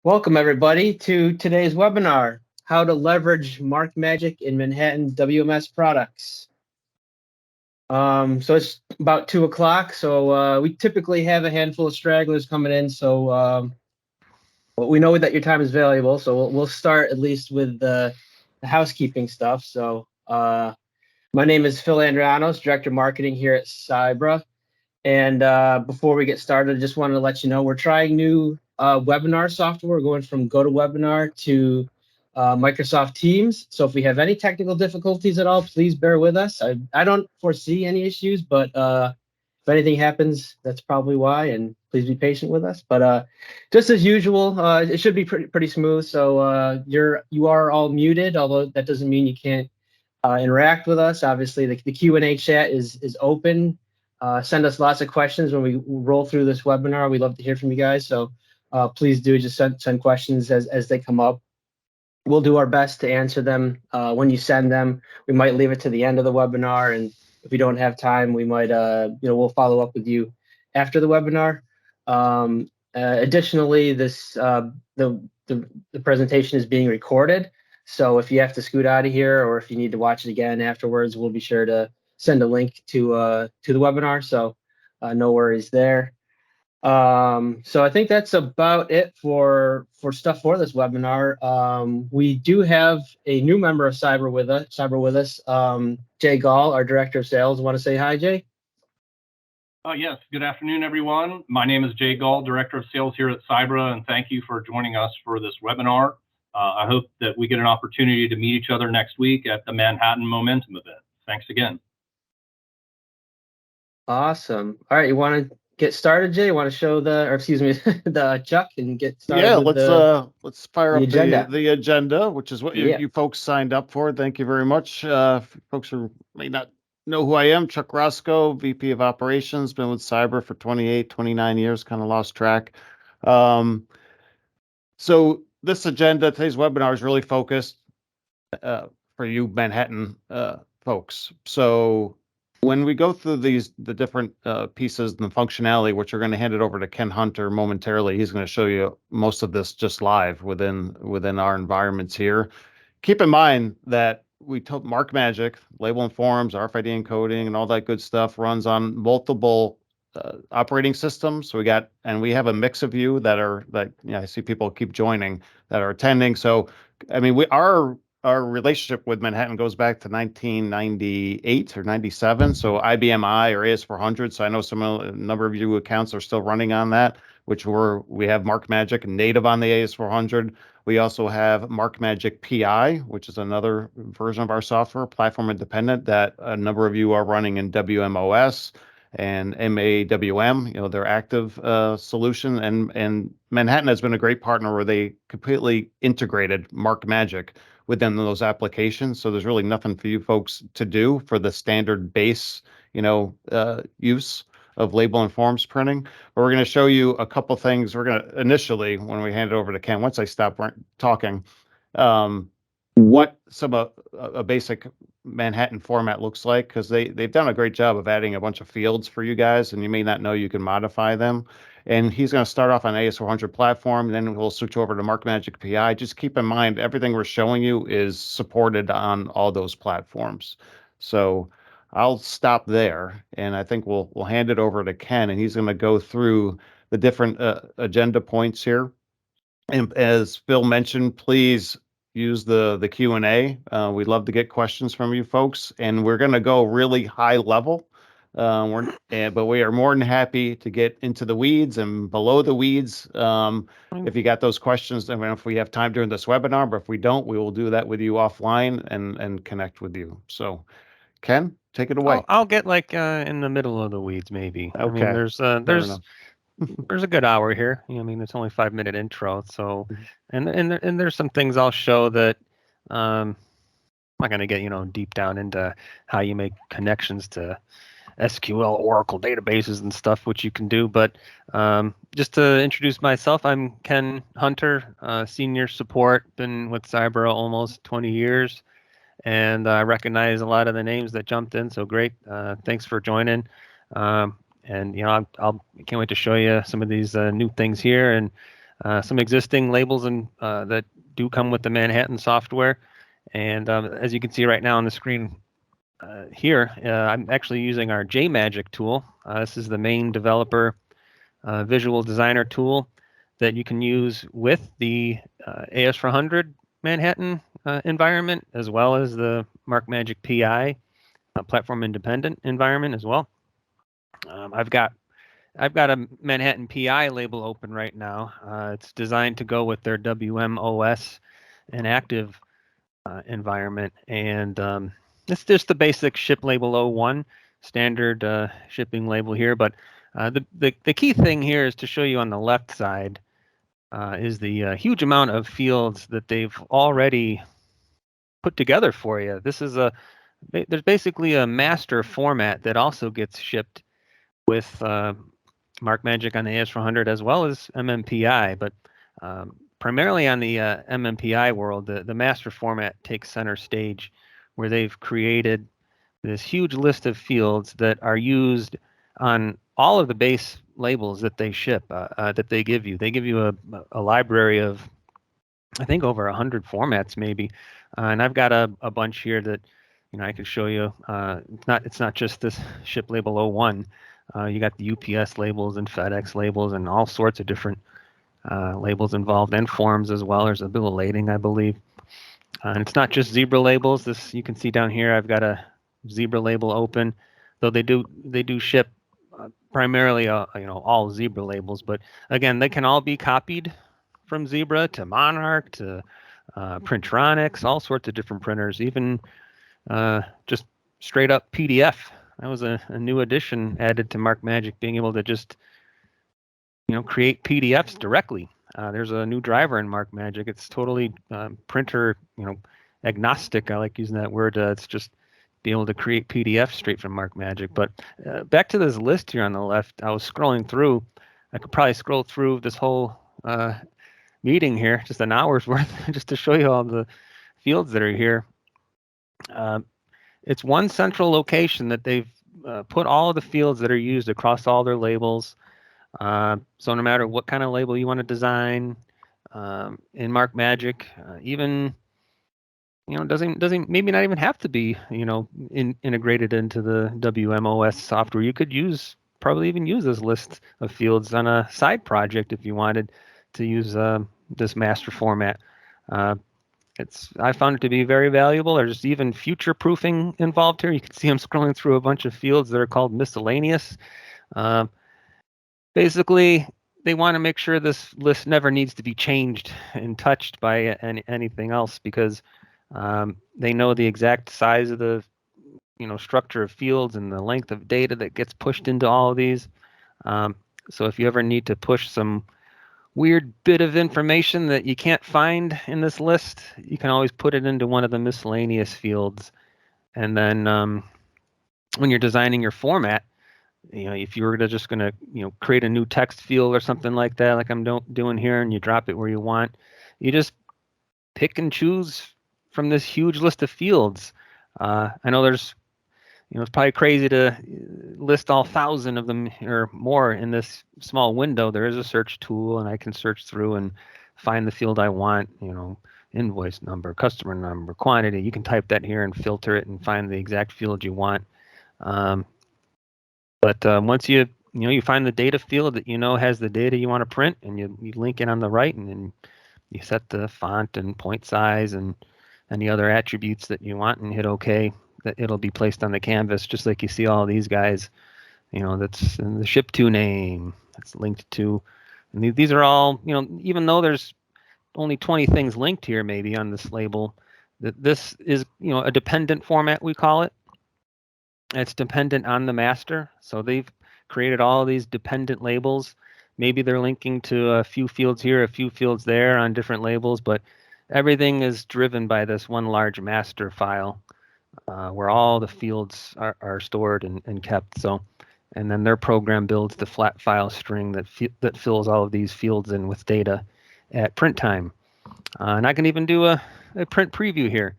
Welcome, everybody, to today's webinar, How to Leverage MarkMagic in Manhattan WMS Products. So it's about 2 o'clock, so we typically have a handful of stragglers coming in, so we know that your time is valuable, so we'll start at least with the housekeeping stuff. So my name is Phil Andrianos, Director of Marketing here at Cybra. And before we get started, I just wanted to let you know we're trying new webinar software. We're going from GoToWebinar to Microsoft Teams. So if we have any technical difficulties at all, please bear with us. I don't foresee any issues, but if anything happens, that's probably why. And please be patient with us. But just as usual, it should be pretty smooth. So you are all muted, although that doesn't mean you can't interact with us. Obviously, the Q&A chat is open. Send us lots of questions when we roll through this webinar. We love to hear from you guys. So please do just send questions as they come up. We'll do our best to answer them when you send them. We might leave it to the end of the webinar, and if we don't have time, we might we'll follow up with you after the webinar. Additionally, the presentation is being recorded. So if you have to scoot out of here, or if you need to watch it again afterwards, we'll be sure to send a link to the webinar. So no worries there. So I think that's about it for stuff for this webinar. We do have a new member of Cyber with us, Jay Gall, our Director of Sales. Want to say hi, Jay? Yes, good afternoon, everyone. My name is Jay Gall, Director of Sales here at Cybra, and thank you for joining us for this webinar. I hope that we get an opportunity to meet each other next week at the Manhattan Momentum event. Thanks again. Awesome. All right, you want to get started, Jay? You want to show the Chuck and get started? Yeah, let's fire up the agenda, which is what Yeah. you folks signed up for. Thank you very much. Folks who may not know who I am, Chuck Roscoe, VP of Operations, been with Cybra for 28, 29 years, kind of lost track. So this agenda, today's webinar is really focused for you Manhattan folks. So when we go through the different pieces and the functionality, which we're going to hand it over to Ken Hunter momentarily, he's going to show you most of this just live within our environments here. Keep in mind that we told MarkMagic, label and forms, RFID encoding, and all that good stuff runs on multiple operating systems. So we have a mix of you I see people keep joining that are attending. So I mean, our relationship with Manhattan goes back to 1998 or 97. So IBM I or AS400. So I know a number of you accounts are still running on that, we have MarkMagic native on the AS400. We also have MarkMagic PI, which is another version of our software, platform independent, that a number of you are running in WMOS and MAWM, their active solution. And Manhattan has been a great partner where they completely integrated MarkMagic within those applications. So there's really nothing for you folks to do for the standard base, use of label and forms printing. But we're going to show you a couple things. We're going to initially, when we hand it over to Ken, once I stop talking, what a basic Manhattan format looks like, because they've done a great job of adding a bunch of fields for you guys, and you may not know you can modify them. And he's going to start off on AS400 platform, and then we'll switch over to MarkMagic PI. Just keep in mind, everything we're showing you is supported on all those platforms. So I'll stop there, and I think we'll hand it over to Ken, and he's going to go through the different agenda points here. And as Phil mentioned, please use the Q&A. We'd love to get questions from you folks, and we're going to go really high level. But we are more than happy to get into the weeds and below the weeds. If you got those questions, I mean, if we have time during this webinar, but if we don't, we will do that with you offline and connect with you. So, Ken, take it away. I'll get in the middle of the weeds, maybe. Okay. I mean, there's a good hour here. I mean, it's only 5-minute intro. So, and there's some things I'll show that I'm not going to get deep down into how you make connections to SQL, Oracle databases and stuff, which you can do. But just to introduce myself, I'm Ken Hunter, senior support, been with Cybra almost 20 years. And I recognize a lot of the names that jumped in. So great. Thanks for joining. And, I can't wait to show you some of these new things here. And some existing labels and that do come with the Manhattan software. And as you can see right now on the screen here, I'm actually using our JMagic tool. This is the main developer visual designer tool that you can use with the AS400 Manhattan environment, as well as the MarkMagic PI platform independent environment as well. I've got a Manhattan PI label open right now. It's designed to go with their WMOS and active environment, and it's just the basic ship label 01 standard shipping label here. But the key thing here is to show you on the left side is the huge amount of fields that they've already put together for you. This is there's basically a master format that also gets shipped with MarkMagic on the AS400 as well as MMPI, but primarily on the MMPI world, the master format takes center stage, where they've created this huge list of fields that are used on all of the base labels that they ship, that they give you. They give you a library of, I think, over 100 formats maybe, and I've got a bunch here that I can show you. It's not just this ship label 01. You got the UPS labels and FedEx labels and all sorts of different labels involved, and forms as well. There's a bill of lading, I believe. And it's not just zebra labels. This, you can see down here, I've got a zebra label open, though they do ship primarily all zebra labels. But again, they can all be copied from Zebra to Monarch to Printronics, all sorts of different printers, even just straight up PDF. That was a new addition added to MarkMagic, being able to just create PDFs directly. There's a new driver in MarkMagic. It's totally printer agnostic. I like using that word. It's just be able to create PDFs straight from MarkMagic. But back to this list here on the left, I was scrolling through. I could probably scroll through this whole meeting here, just an hour's worth, just to show you all the fields that are here. It's one central location that they've put all of the fields that are used across all their labels. So no matter what kind of label you want to design in MarkMagic, even doesn't maybe not even have to be integrated into the WMOS software. You could probably even use this list of fields on a side project if you wanted to use this master format. I found it to be very valuable. There's even future proofing involved here. You can see I'm scrolling through a bunch of fields that are called miscellaneous. Basically, they want to make sure this list never needs to be changed and touched by anything else, because they know the exact size of the structure of fields and the length of data that gets pushed into all of these. So if you ever need to push some weird bit of information that you can't find in this list, you can always put it into one of the miscellaneous fields. And then when you're designing your format, if you were just going to create a new text field or something like that, like I'm doing here, and you drop it where you want, you just pick and choose from this huge list of fields. I know there's it's probably crazy to list all 1,000 of them or more in this small window. There is a search tool, and I can search through and find the field I want, invoice number, customer number, quantity. You can type that here and filter it and find the exact field you want. But once you find the data field that has the data you want to print, and you link it on the right, and then you set the font and point size and any other attributes that you want, and hit OK, that it'll be placed on the canvas, just like you see all these guys. That's in the ship to name. That's linked to. And these are all, even though there's only 20 things linked here, maybe on this label, that this is, a dependent format, we call it. It's dependent on the master. So they've created all these dependent labels. Maybe they're linking to a few fields here, a few fields there on different labels, but everything is driven by this one large master file where all the fields are stored and kept. So, and then their program builds the flat file string that fills all of these fields in with data at print time. And I can even do a print preview here.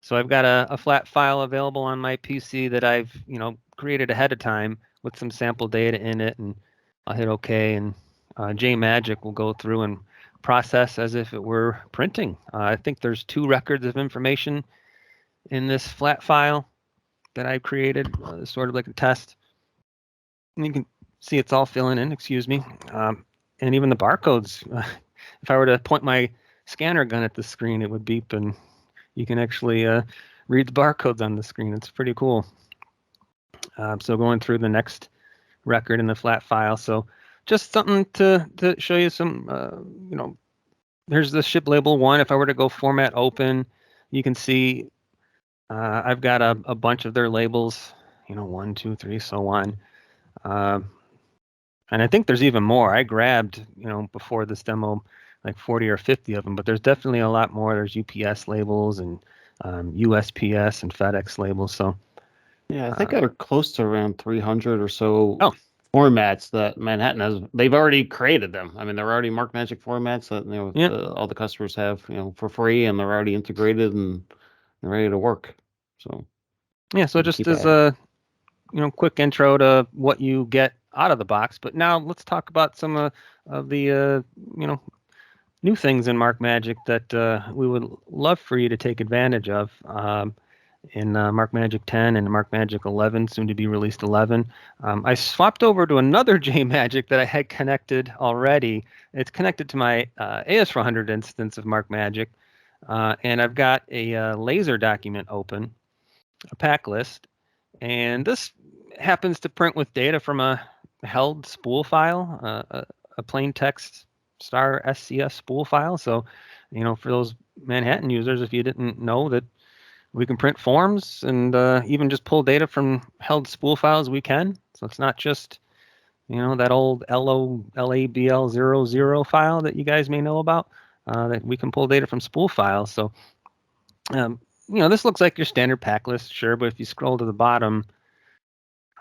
So I've got a flat file available on my PC that I've created ahead of time with some sample data in it, and I'll hit OK, and JMagic will go through and process as if it were printing. I think there's 2 records of information in this flat file that I created, sort of like a test. And you can see it's all filling in, excuse me. And even the barcodes, if I were to point my scanner gun at the screen, it would beep and you can actually read the barcodes on the screen. It's pretty cool. So going through the next record in the flat file. So just something to show you some, there's the ship label 1. If I were to go format open, you can see I've got a bunch of their labels, 1, 2, 3, so on. And I think there's even more. I grabbed, before this demo, like 40 or 50 of them, but there's definitely a lot more. There's UPS labels and USPS and FedEx labels. So Yeah, I think they're close to around 300 or so Oh. formats that Manhattan has. They've already created them. I mean, they're already MarkMagic formats that Yeah. all the customers have, for free, and they're already integrated and ready to work. So yeah, so you can just keep as adding. a quick intro to what you get out of the box. But now let's talk about some of the new things in MarkMagic that we would love for you to take advantage of. In MarkMagic 10 and MarkMagic 11, soon to be released 11. I swapped over to another JMagic that I had connected already. It's connected to my AS400 instance of MarkMagic, and I've got a laser document open, a pack list, and this happens to print with data from a held spool file, a plain text star SCS spool file. So, for those Manhattan users, if you didn't know that we can print forms and even just pull data from held spool files, we can. So it's not just, that old LABL00 file that you guys may know about, that we can pull data from spool files. So, this looks like your standard pack list, sure, but if you scroll to the bottom,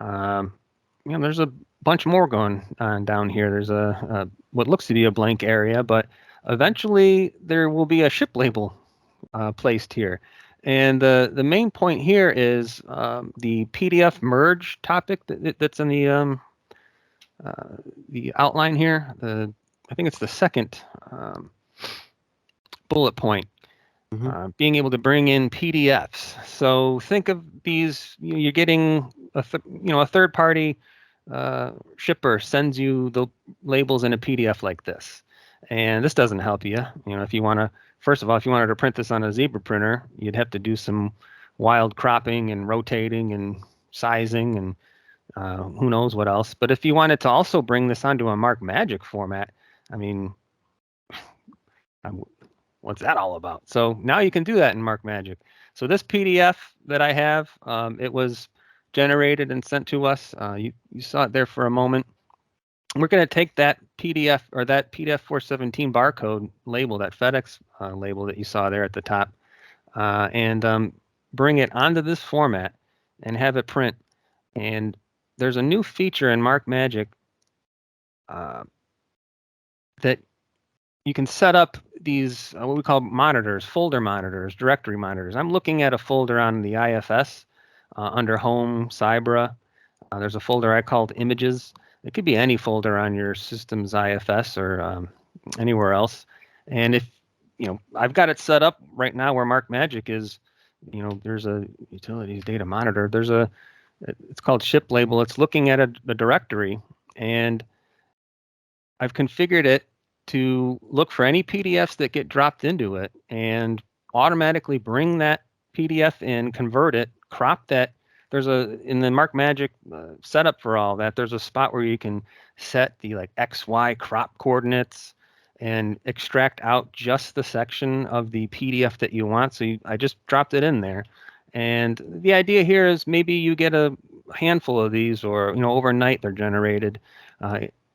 there's a bunch more going on down here. There's a what looks to be a blank area, but eventually there will be a ship label placed here. And the main point here is the PDF merge topic that's in the outline here. I think it's the second bullet point. Being able to bring in PDFs. So think of these. You're getting a third-party shipper sends you the labels in a PDF like this, and this doesn't help you. If you want to. First of all, if you wanted to print this on a Zebra printer, you'd have to do some wild cropping and rotating and sizing and who knows what else. But if you wanted to also bring this onto a MarkMagic format, I mean, what's that all about? So now you can do that in MarkMagic. So this PDF that I have, it was generated and sent to us. You saw it there for a moment. We're going to take that PDF or that PDF 417 barcode label, that FedEx label that you saw there at the top, and bring it onto this format and have it print. And there's a new feature in MarkMagic that you can set up these what we call monitors, folder monitors, directory monitors. I'm looking at a folder on the IFS under Home, Cybra. There's a folder I called Images. It could be any folder on your system's IFS or anywhere else. And if, I've got it set up right now where MarkMagic is, there's a utilities data monitor. It's called ship label. It's looking at a directory, and I've configured it to look for any PDFs that get dropped into it and automatically bring that PDF in, convert it, crop that. There's in the MarkMagic setup for all that, there's a spot where you can set the XY crop coordinates and extract out just the section of the PDF that you want. So I just dropped it in there. And the idea here is maybe you get a handful of these, or overnight they're generated,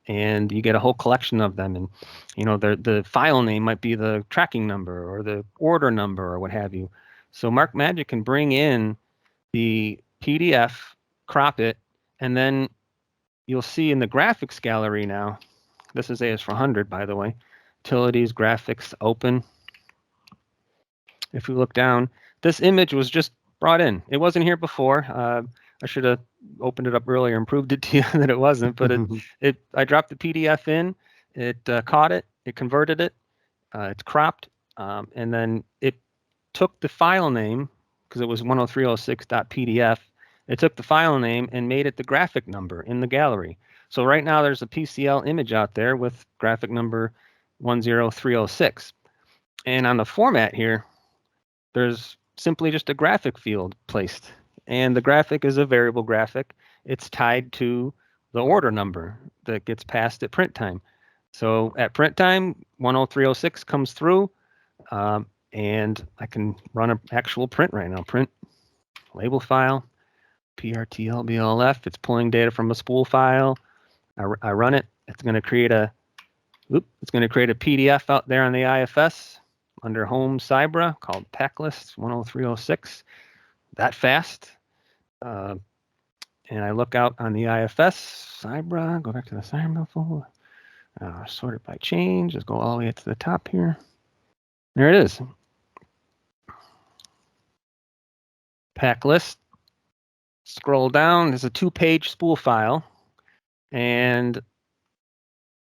and you get a whole collection of them. And the file name might be the tracking number or the order number or what have you. So MarkMagic can bring in the PDF, crop it, and then you'll see in the graphics gallery now. This is AS400, by the way. Utilities, graphics, open. If we look down, this image was just brought in. It wasn't here before. I should have opened it up earlier and proved it to you that it wasn't. But I dropped the PDF in. It caught it. It converted it. it's cropped, and then it took the file name, because it was 10306.pdf. It took the file name and made it the graphic number in the gallery. So right now there's a PCL image out there with graphic number 10306. And on the format here, there's simply just a graphic field placed. And the graphic is a variable graphic. It's tied to the order number that gets passed at print time. So at print time, 10306 comes through, and I can run an actual print right now. Print label file, PRTLBLF. It's pulling data from a spool file. I run it. It's going to create a PDF out there on the IFS under Home Cybra called Packlist 10306. That fast. And I look out on the IFS Cybra. Go back to the Cybra folder. Sort it by change. Just go all the way to the top here. There it is. Pack list. Scroll down. There's a 2-page spool file. And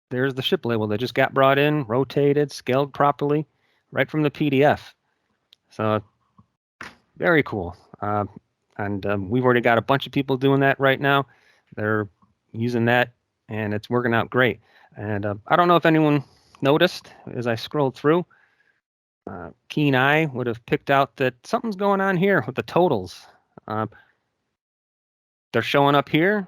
there's the ship label that just got brought in, rotated, scaled properly, right from the PDF. So very cool. And we've already got a bunch of people doing that right now. They're using that, and it's working out great. And I don't know if anyone noticed as I scrolled through. Keen eye would have picked out that something's going on here with the totals. They're showing up here.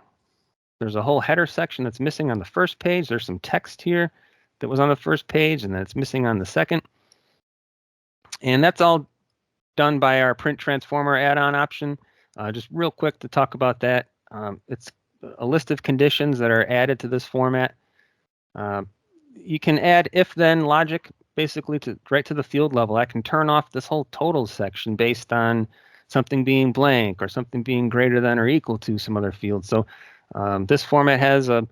There's a whole header section that's missing on the first page. There's some text here that was on the first page, and then it's missing on the second. And that's all done by our print transformer add-on option. Just real quick to talk about that. It's a list of conditions that are added to this format. You can add if-then logic basically right to the field level. I can turn off this whole totals section based on something being blank or something being greater than or equal to some other field. So this format has a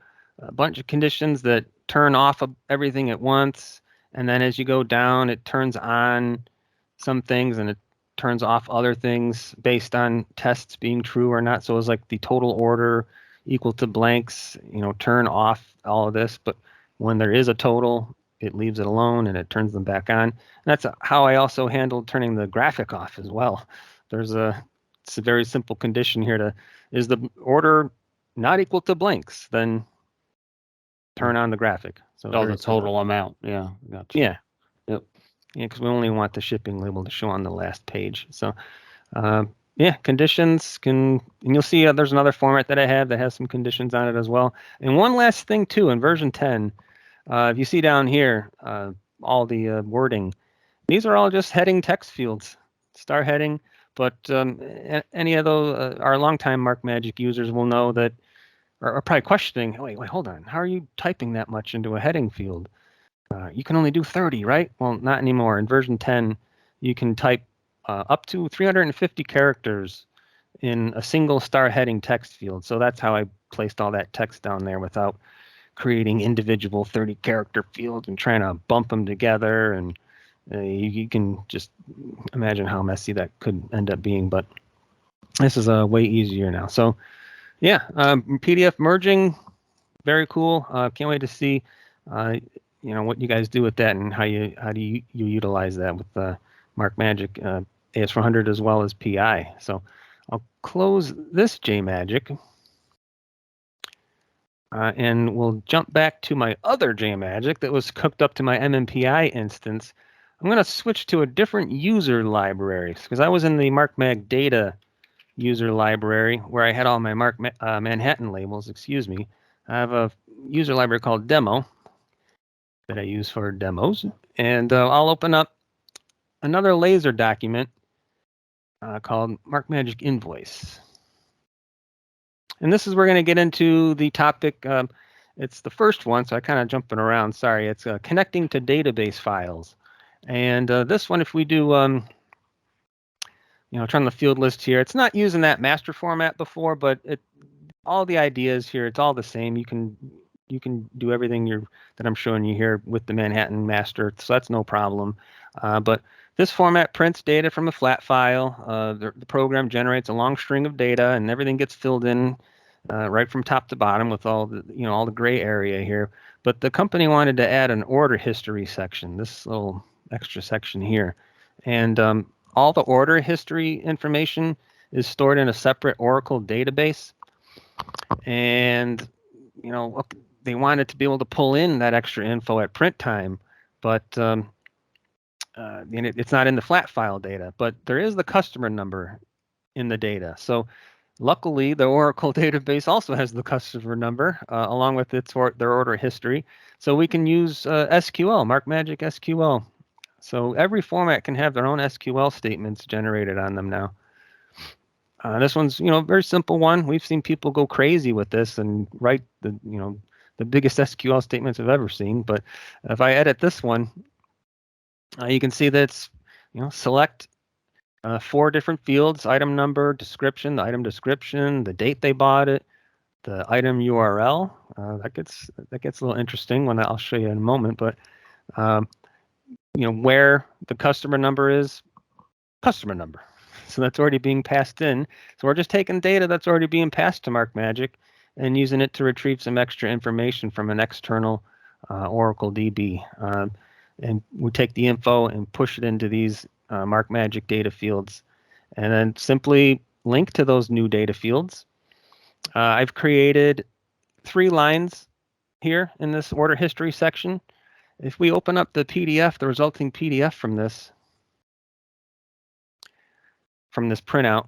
bunch of conditions that turn off everything at once. And then as you go down, it turns on some things and it turns off other things based on tests being true or not. So it's like the total order equal to blanks, turn off all of this. But when there is a total, it leaves it alone and it turns them back on. And that's how I also handled turning the graphic off as well. It's a very simple condition here is the order not equal to blanks, then turn on the graphic. So the total amount. Yeah. Gotcha. Yeah. Yep. Yeah, because we only want the shipping label to show on the last page. So conditions and you'll see there's another format that I have that has some conditions on it as well. And one last thing too, in version 10, if you see down here, all the wording, these are all just heading text fields, star heading. But any of those, our longtime MarkMagic users will know that, are probably questioning, wait, hold on. How are you typing that much into a heading field? You can only do 30, right? Well, not anymore. In version 10, you can type up to 350 characters in a single star heading text field. So that's how I placed all that text down there without creating individual 30-character fields and trying to bump them together. And you can just imagine how messy that could end up being. But this is way easier now. So yeah, PDF merging, very cool. Can't wait to see what you guys do with that and how do you utilize that with MarkMagic AS400 as well as PI. So I'll close this JMagic and we'll jump back to my other JMagic that was hooked up to my MMPI instance. I'm going to switch to a different user library because I was in the MarkMag data user library where I had all my Manhattan labels, I have a user library called demo that I use for demos. And I'll open up another laser document called MarkMagic Invoice. And this is where we're going to get into the topic. It's the first one, so I kind of jumping around. Sorry. It's connecting to database files. And this one, if we do, turn the field list here, it's not using that master format before, but all the ideas here, it's all the same. You can do everything that I'm showing you here with the Manhattan master, so that's no problem. But this format prints data from a flat file. The program generates a long string of data, and everything gets filled in right from top to bottom with all the, all the gray area here. But the company wanted to add an order history section, this little extra section here. And all the order history information is stored in a separate Oracle database. And, they wanted to be able to pull in that extra info at print time, but it's not in the flat file data, but there is the customer number in the data. So luckily, the Oracle database also has the customer number along with their order history. So we can use SQL, MarkMagic SQL. So every format can have their own SQL statements generated on them now. This one's, a very simple one. We've seen people go crazy with this and write the biggest SQL statements I've ever seen. But if I edit this one, you can see that it's, select 4 different fields: item number, description, the item description, the date they bought it, the item URL. That gets a little interesting when I'll show you in a moment. But where the customer number is, customer number. So that's already being passed in. So we're just taking data that's already being passed to MarkMagic and using it to retrieve some extra information from an external Oracle DB. And we take the info and push it into these MarkMagic data fields, and then simply link to those new data fields. I've created 3 lines here in this order history section. If we open up the PDF, the resulting PDF from this printout,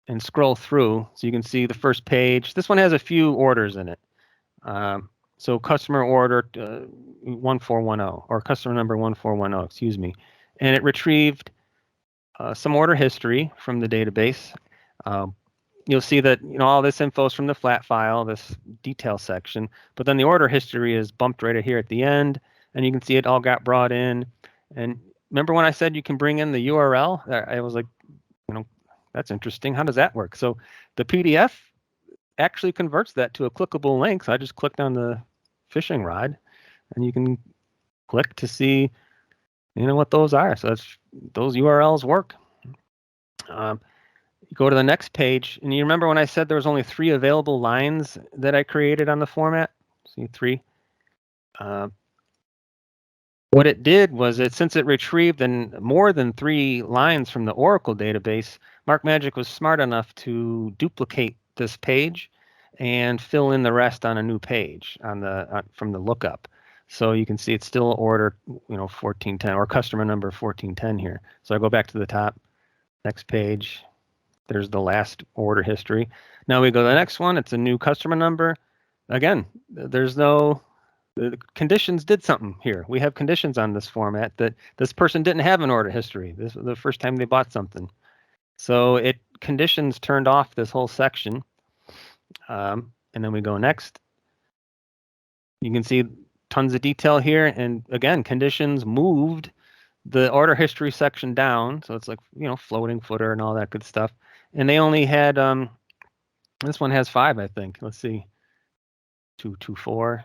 and scroll through, so you can see the first page. This one has a few orders in it. So customer order 1410, or customer number 1410, excuse me. And it retrieved some order history from the database. You'll see that all this info is from the flat file, this detail section, but then the order history is bumped right here at the end, and you can see it all got brought in. And remember when I said you can bring in the URL? I was like, that's interesting. How does that work? So the PDF actually converts that to a clickable link. So I just clicked on the fishing rod, and you can click to see, what those are. So those URLs work. You go to the next page, and you remember when I said there was only 3 available lines that I created on the format? See, 3. What it did was since it retrieved more than 3 lines from the Oracle database, MarkMagic was smart enough to duplicate this page and fill in the rest on a new page from the lookup. So you can see it's still order 1410, or customer number 1410 here. So I go back to the top, next page. There's the last order history. Now we go to the next one. It's a new customer number. Again, the conditions did something here. We have conditions on this format that this person didn't have an order history. This was the first time they bought something. So conditions turned off this whole section. And then we go next. You can see tons of detail here. And again, conditions moved the order history section down. So it's like, floating footer and all that good stuff. And they only had, this one has 5, I think. Let's see, 224.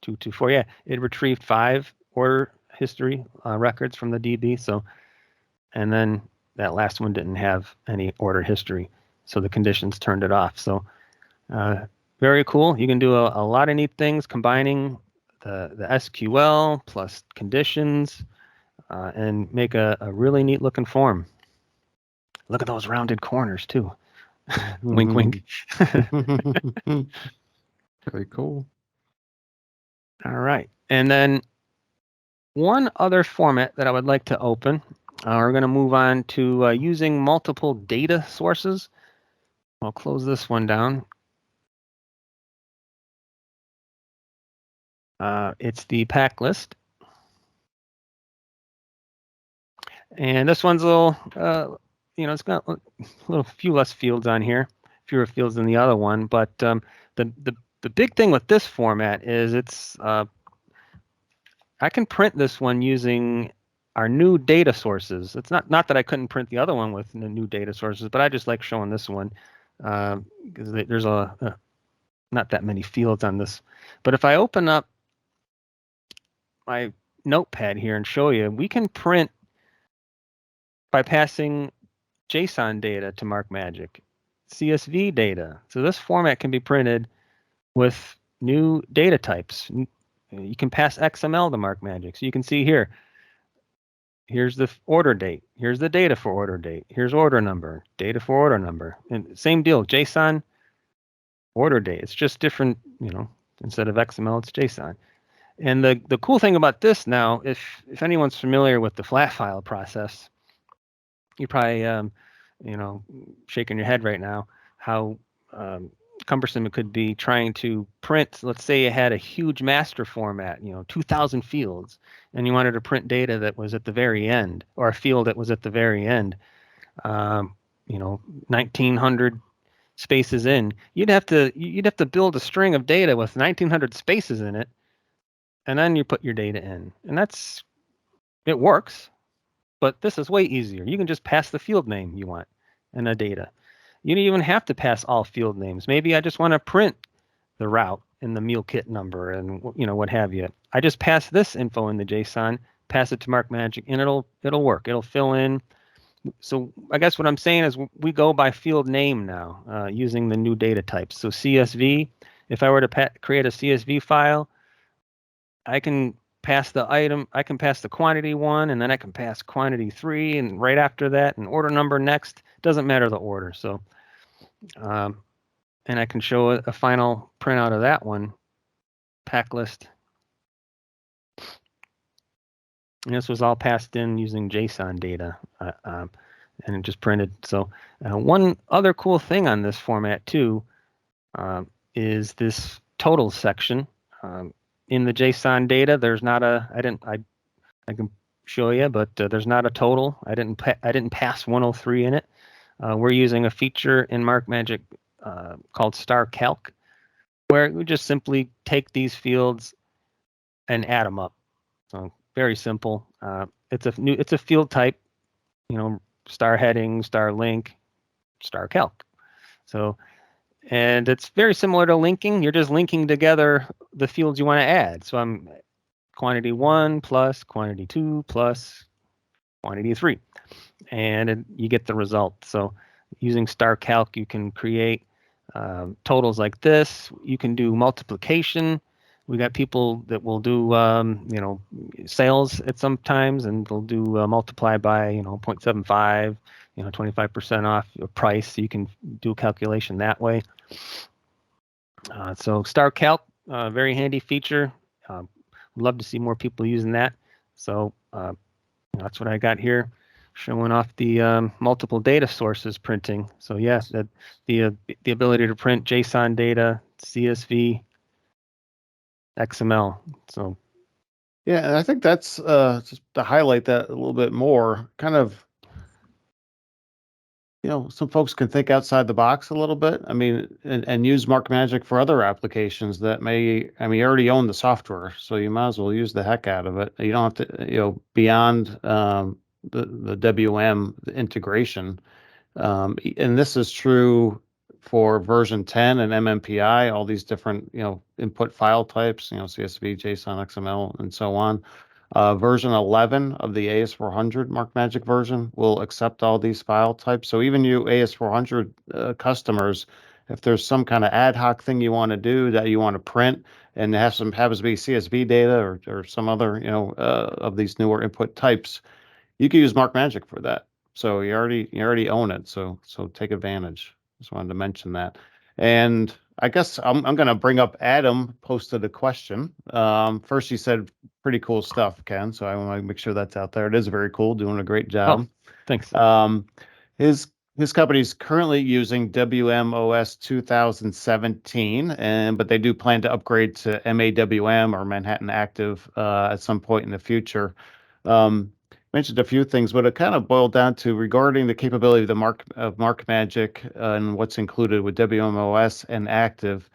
224, yeah, it retrieved 5 order history records from the DB. So, and then that last one didn't have any order history, so the conditions turned it off. So, very cool. You can do a lot of neat things combining the SQL plus conditions and make a really neat looking form. Look at those rounded corners too. Wink, wink. Very cool. All right, and then one other format that I would like to open, we're going to move on to using multiple data sources. I'll close this one down. It's the pack list. And this one's a little, it's got a few less fields on here, fewer fields than the other one. But the big thing with this format is I can print this one using our new data sources. It's not that I couldn't print the other one with the new data sources, but I just like showing this one because there's not that many fields on this. But if I open up my notepad here and show you, we can print by passing JSON data to MarkMagic. CSV data. So this format can be printed with new data types. You can pass XML to MarkMagic. So you can see here, here's the order date. Here's the data for order date. Here's order number, data for order number. And same deal, JSON, order date. It's just different, instead of XML, it's JSON. And the cool thing about this now, if anyone's familiar with the flat file process, you're probably, shaking your head right now, how cumbersome it could be trying to print. Let's say you had a huge master format, 2,000 fields, and you wanted to print data that was at the very end, or a field that was at the very end, 1,900 spaces in. You'd have to build a string of data with 1,900 spaces in it, and then you put your data in, and it works. But this is way easier. You can just pass the field name you want and the data. You don't even have to pass all field names. Maybe I just want to print the route and the meal kit number and what have you. I just pass this info in the JSON, pass it to MarkMagic, and it'll work. It'll fill in. So I guess what I'm saying is we go by field name now using the new data types. So CSV, if I were to create a CSV file, I can pass the item, I can pass the quantity 1, and then I can pass quantity 3, and right after that, an order number next. Doesn't matter the order. So, and I can show a final printout of that one, pack list. And this was all passed in using JSON data, and it just printed. So one other cool thing on this format too is this total section. In the JSON data, there's not I can show you, but there's not a total. I didn't pass 103 in it. We're using a feature in MarkMagic called Star Calc, where we just simply take these fields and add them up. So very simple. It's a field type, star heading, star link, star calc. So, and it's very similar to linking. You're just linking together the fields you want to add. So I'm quantity 1 plus quantity 2 plus quantity 3, and you get the result. So using star calc, you can create totals like this. You can do multiplication. We got people that will do sales at some times, and they'll do multiply by 0.75, 25% off your price. So you can do a calculation that way. So star calc, very handy feature. Love to see more people using that. So that's what I got here, showing off the multiple data sources printing. So yes, the ability to print JSON data, CSV, XML. So Yeah, and I think that's just to highlight that a little bit more, kind of, some folks can think outside the box a little bit. I mean, and use MarkMagic for other applications that you already own the software, so you might as well use the heck out of it. You don't have to, beyond the WM integration. And this is true for version 10 and MMPI, all these different, input file types, CSV, JSON, XML, and so on. Version 11 of the AS400 MarkMagic version will accept all these file types. So even you AS400 customers, if there's some kind of ad hoc thing you want to do that you want to print and it happens to be CSV data or some other, of these newer input types, you can use MarkMagic for that. So you already own it. So take advantage. Just wanted to mention that. And I guess I'm going to bring up Adam posted a question. First, he said pretty cool stuff, Ken. So I want to make sure that's out there. It is very cool, doing a great job. Oh, thanks. His company's currently using WMOS 2017, but they do plan to upgrade to MAWM or Manhattan Active at some point in the future. Mentioned a few things, but it kind of boiled down to regarding the capability of MarkMagic and what's included with WMOS and Active.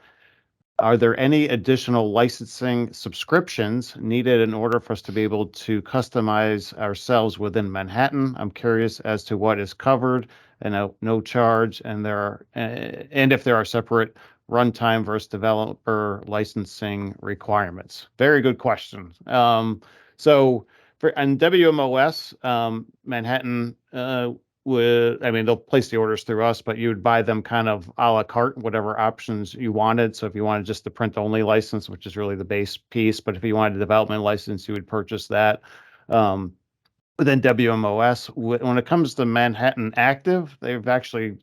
Are there any additional licensing subscriptions needed in order for us to be able to customize ourselves within Manhattan? I'm curious as to what is covered and no charge, and if there are separate runtime versus developer licensing requirements. Very good question. So. And WMOS, Manhattan, I mean, they'll place the orders through us, but you would buy them kind of a la carte, whatever options you wanted. So if you wanted just the print only license, which is really the base piece, but if you wanted a development license, you would purchase that. But then WMOS, when it comes to Manhattan Active, they've actually,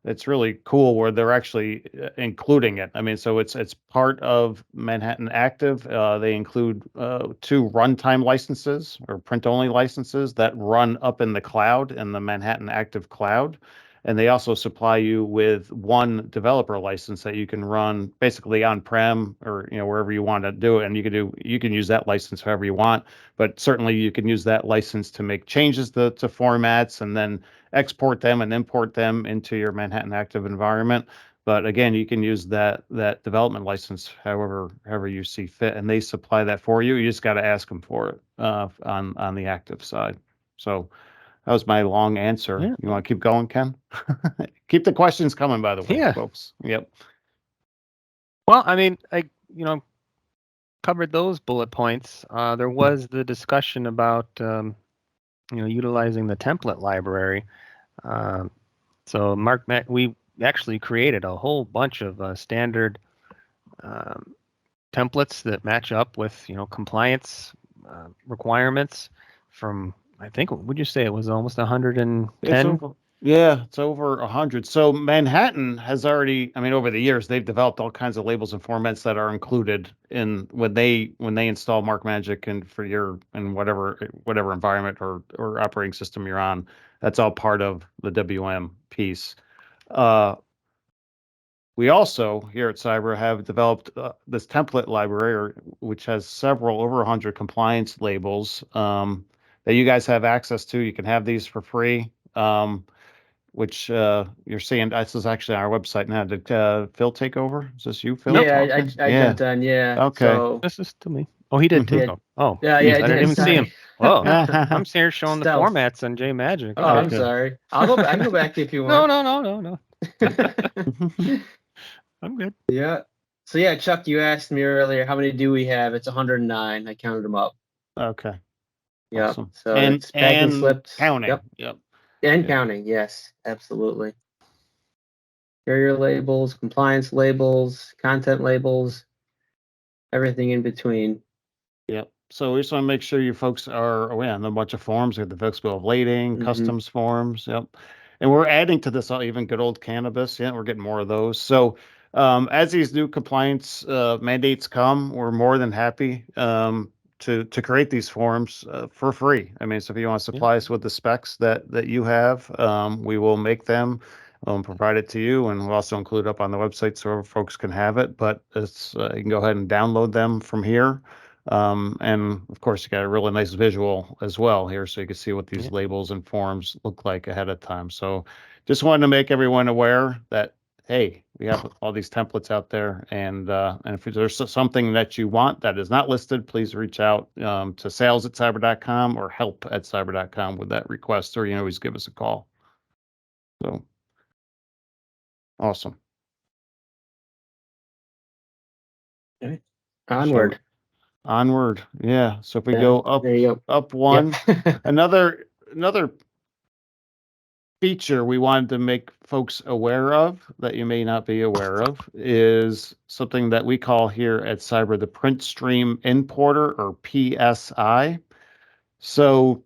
it's really cool where they're actually including it. I mean, so it's part of Manhattan Active. They include 2 runtime licenses or print-only licenses that run up in the cloud, in the Manhattan Active cloud. And they also supply you with 1 developer license that you can run basically on-prem or wherever you want to do it. And you can use that license however you want, but certainly you can use that license to make changes to formats and then export them and import them into your Manhattan Active environment. But again, you can use that development license however you see fit, and they supply that for you. You just got to ask them for it on the Active side. So that was my long answer. Yeah. You want to keep going, Ken? Keep the questions coming, by the way, Yeah. folks. Yep. Well, I mean, I covered those bullet points. There was the discussion about utilizing the template library. So we actually created a whole bunch of standard templates that match up with compliance requirements from, I think, would you say it was almost 110? It's over 100. So Manhattan has already, I mean, over the years, they've developed all kinds of labels and formats that are included in when they install MarkMagic and for in whatever environment or operating system you're on. That's all part of the WM piece. We also here at Cyber have developed this template library, which has several over 100 compliance labels that you guys have access to. You can have these for free. Which you're seeing. This is actually on our website now. Did Phil take over? Is this you, Phil? Yeah, I Yeah. jumped on. Yeah. Okay. So, This is to me. Oh, he did take Yeah. over. Oh, yeah, geez, I I didn't did. even see him. Sorry. Whoa, I'm here showing the Stealth. formats on JMagic. Oh, I'm Okay. sorry. I'll go. I can go back if you No, want. no. I'm good. Yeah. So yeah, Chuck, you asked me earlier how many do we have? It's 109. I counted them up. Okay. Yep. Awesome. So And it's packing slips. counting. Yep. Yep. And Yeah. counting. Yes, absolutely. Carrier labels, compliance labels, content labels, everything in between. Yep. So we just want to make sure you folks are aware on a bunch of forms. We have the Fix Bill of Lading, Mhm. customs forms. Yep. And we're adding to this even good old cannabis. Yeah, we're getting more of those. So as these new compliance mandates come, we're more than happy to create these forms for free. I mean, so if you want to supply us with the specs that you have, we will make them. Provide it to you, and we'll also include it up on the website so folks can have it. But it's you can go ahead and download them from here. And of course, you got a really nice visual as well here, so you can see what these labels and forms look like ahead of time. So just wanted to make everyone aware that, hey, we have all these templates out there, and if there's something that you want that is not listed, please reach out to sales@cyber.com or help@cyber.com with that request, or you can always give us a call. So awesome. Onward. Onward. Yeah. So if we Yeah, go up, there you go. up one, Yep. another feature we wanted to make folks aware of that you may not be aware of is something that we call here at Cyber the Print Stream Importer, or PSI. So,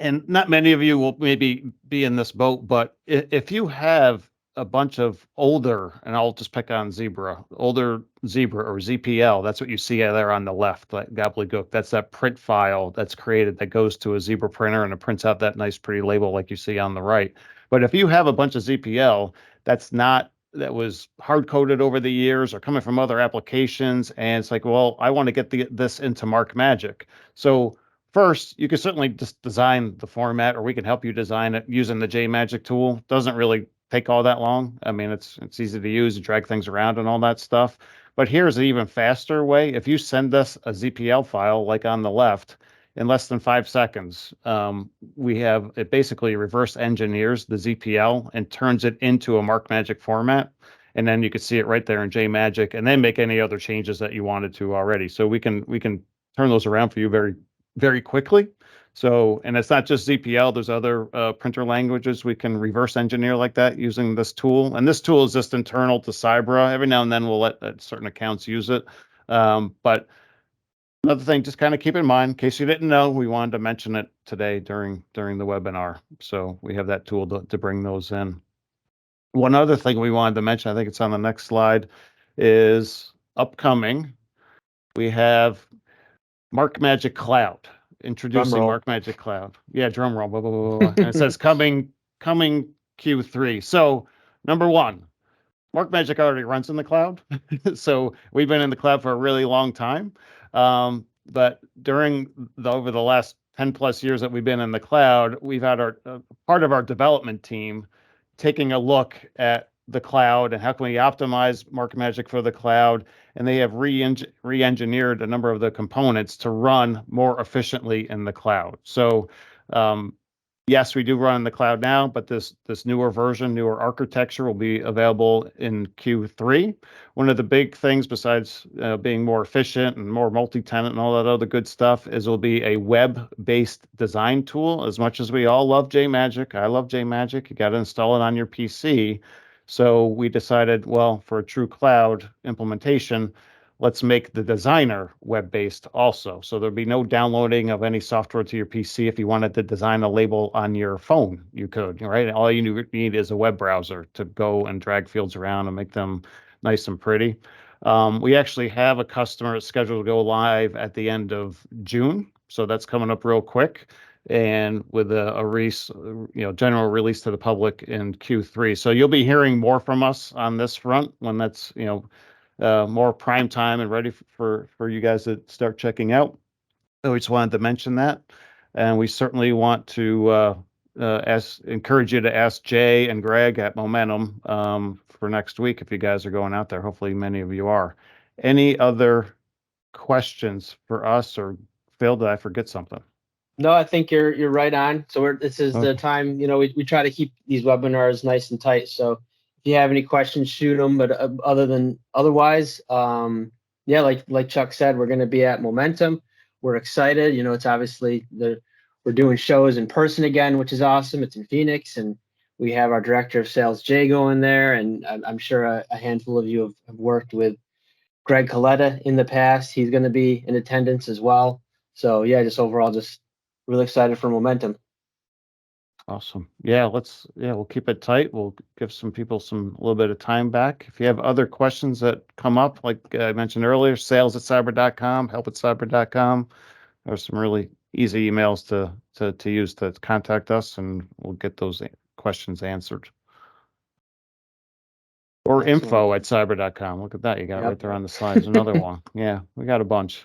and not many of you will maybe be in this boat, but if you have a bunch of older, and I'll just pick on older Zebra or ZPL, that's what you see there on the left, that gobbledygook. That's that print file that's created that goes to a Zebra printer and it prints out that nice pretty label like you see on the right. But if you have a bunch of ZPL that was hard coded over the years or coming from other applications, and it's like, well, I want to get this into MarkMagic. So first, you can certainly just design the format, or we can help you design it using the JMagic tool. Doesn't really take all that long. I mean, it's easy to use and drag things around and all that stuff. But here's an even faster way. If you send us a ZPL file, like on the left, in less than 5 seconds, it basically reverse engineers the ZPL and turns it into a MarkMagic format. And then you can see it right there in JMagic, and then make any other changes that you wanted to already. So we can turn those around for you very, very quickly. So, and it's not just ZPL, there's other printer languages we can reverse engineer like that using this tool. And this tool is just internal to Cybra. Every now and then we'll let certain accounts use it. But another thing, just kind of keep in mind, in case you didn't know, we wanted to mention it today during the webinar. So we have that tool to bring those in. One other thing we wanted to mention, I think it's on the next slide, is upcoming. We have MarkMagic Cloud. Introducing MarkMagic Cloud. Yeah, drum roll. Blah, blah, blah, blah. And it says coming Q3. So number one, MarkMagic already runs in the cloud. So we've been in the cloud for a really long time. But over the last 10 plus years that we've been in the cloud, we've had our part of our development team taking a look at the cloud and how can we optimize MarkMagic for the cloud. And they have re-engineered a number of the components to run more efficiently in the cloud. So yes, we do run in the cloud now, but this newer version, newer architecture will be available in Q3. One of the big things, besides being more efficient and more multi-tenant and all that other good stuff, is it'll be a web-based design tool. As much as we all love JMagic, I love JMagic, you got to install it on your PC. So we decided, well, for a true cloud implementation, let's make the designer web-based also. So there'll be no downloading of any software to your PC. If you wanted to design a label on your phone, you could, right? All you need is a web browser to go and drag fields around and make them nice and pretty. We actually have a customer scheduled to go live at the end of June. So that's coming up real quick. And with a general release to the public in Q3. So you'll be hearing more from us on this front when that's, more prime time and ready for you guys to start checking out. So we just wanted to mention that. And we certainly want to encourage you to ask Jay and Greg at Momentum for next week if you guys are going out there. Hopefully many of you are. Any other questions for us, or Phil, did I forget something? No, I think you're right on. So this is the time, we try to keep these webinars nice and tight. So if you have any questions, shoot them. But otherwise, yeah, like Chuck said, we're going to be at Momentum. We're excited. It's obviously we're doing shows in person again, which is awesome. It's in Phoenix, and we have our director of sales, Jay, going there. And I'm sure a handful of you have worked with Greg Coletta in the past. He's going to be in attendance as well. So yeah, just overall, just really excited for Momentum. Awesome. Yeah, we'll keep it tight. We'll give some people a little bit of time back. If you have other questions that come up, like I mentioned earlier, sales@cyber.com, help@cyber.com. There's some really easy emails to use to contact us, and we'll get those questions answered. Or Excellent. info@cyber.com. Look at that. You got right there on the slides. Another one. Yeah, we got a bunch.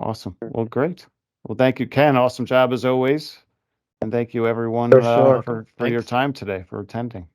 Awesome. Well, great. Well, thank you, Ken. Awesome job as always. And thank you everyone For sure. for your time today, for attending.